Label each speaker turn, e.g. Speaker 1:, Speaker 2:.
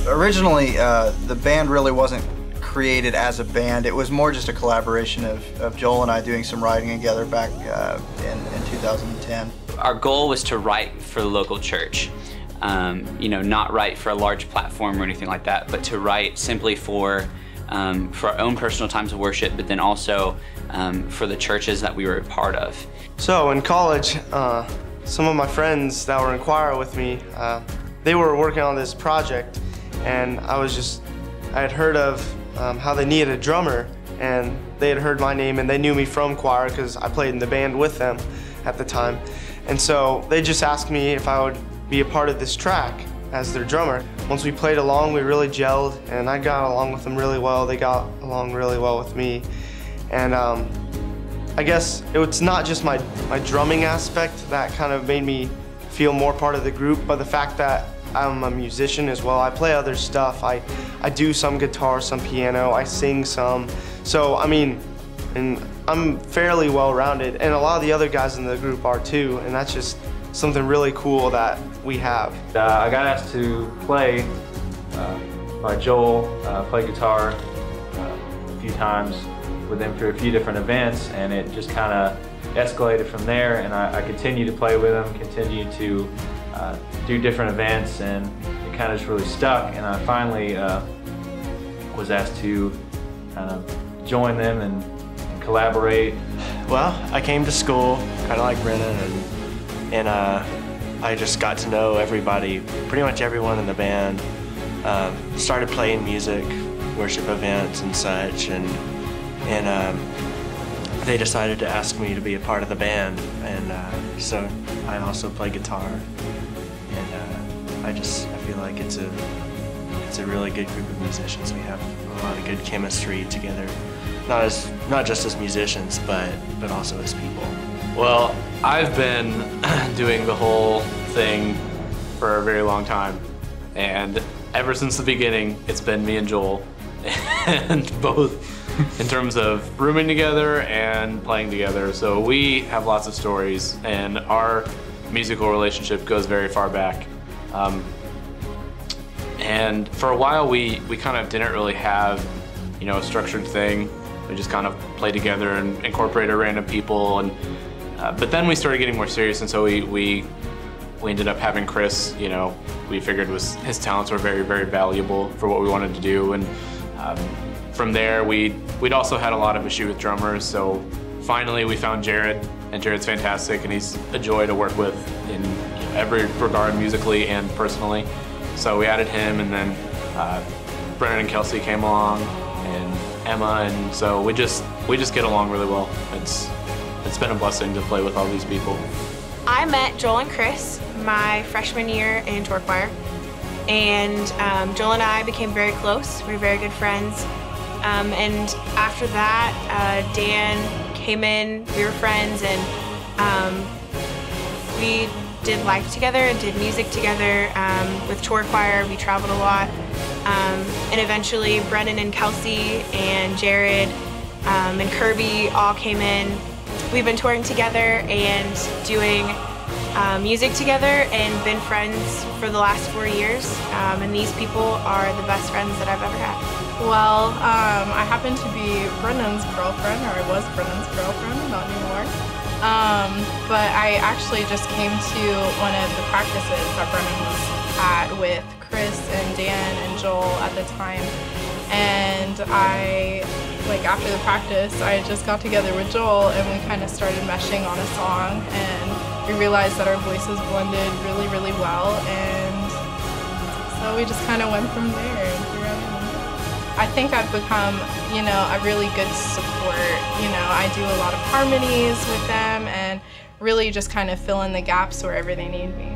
Speaker 1: Originally, the band really wasn't created as a band. It was more just a collaboration of Joel and I doing some writing together back in 2010.
Speaker 2: Our goal was to write for the local church. You know, not write for a large platform or anything like that, but to write simply for our own personal times of worship, but then also for the churches that we were a part of.
Speaker 3: So in college, some of my friends that were in choir with me, they were working on this project, and I had heard of how they needed a drummer, and they had heard my name and they knew me from choir because I played in the band with them at the time. And so they just asked me if I would be a part of this track as their drummer. Once we played along, we really gelled, and I got along with them really well. They got along really well with me. And I guess it's not just my drumming aspect that kind of made me feel more part of the group, but the fact that I'm a musician as well. I play other stuff. I do some guitar, some piano, I sing some. So, I mean, and I'm fairly well-rounded, and a lot of the other guys in the group are too, and that's just something really cool that we have.
Speaker 4: I got asked to play by Joel, play guitar a few times with him for a few different events, and it just kind of escalated from there, and I continued to play with him, continued to do different events, and it kind of just really stuck, and I finally was asked to kind of join them and collaborate.
Speaker 3: Well, I came to school kind of like Brennan, and I just got to know everybody, pretty much everyone in the band. Started playing music, worship events and such, and they decided to ask me to be a part of the band, and so I also play guitar, and I feel like it's a really good group of musicians. We have a lot of good chemistry together, not just as musicians, but also as people.
Speaker 5: Well, I've been doing the whole thing for a very long time, and ever since the beginning, it's been me and Joel, and both in terms of rooming together and playing together. So we have lots of stories, and our musical relationship goes very far back. And for a while, we kind of didn't really have, you know, a structured thing. We just kind of played together and incorporated random people, and but then we started getting more serious, and so we ended up having Chris. You know, we figured his talents were very, very valuable for what we wanted to do, and from there we'd also had a lot of issue with drummers. So finally we found Jared, and Jared's fantastic, and he's a joy to work with in every regard, musically and personally. So we added him, and then Brennan and Kelsey came along, and Emma, and so we just get along really well. It's been a blessing to play with all these people.
Speaker 6: I met Joel and Chris my freshman year in tour choir, and Joel and I became very close. We were very good friends, and after that, Dan came in. We were friends, and we did life together and did music together. With tour choir, we traveled a lot, and eventually Brennan and Kelsey and Jared and Kirby all came in. We've been touring together and doing music together and been friends for the last 4 years, and these people are the best friends that I've ever had.
Speaker 7: Well, I happen to be Brennan's girlfriend, or I was Brennan's girlfriend, not anymore. But I actually just came to one of the practices that Brennan was at with Chris and Dan and Joel at the time, and after the practice, I just got together with Joel, and we kind of started meshing on a song, and we realized that our voices blended really, really well, and so we just kind of went from there. I think I've become, a really good support. I do a lot of harmonies with them and really just kind of fill in the gaps wherever they need me.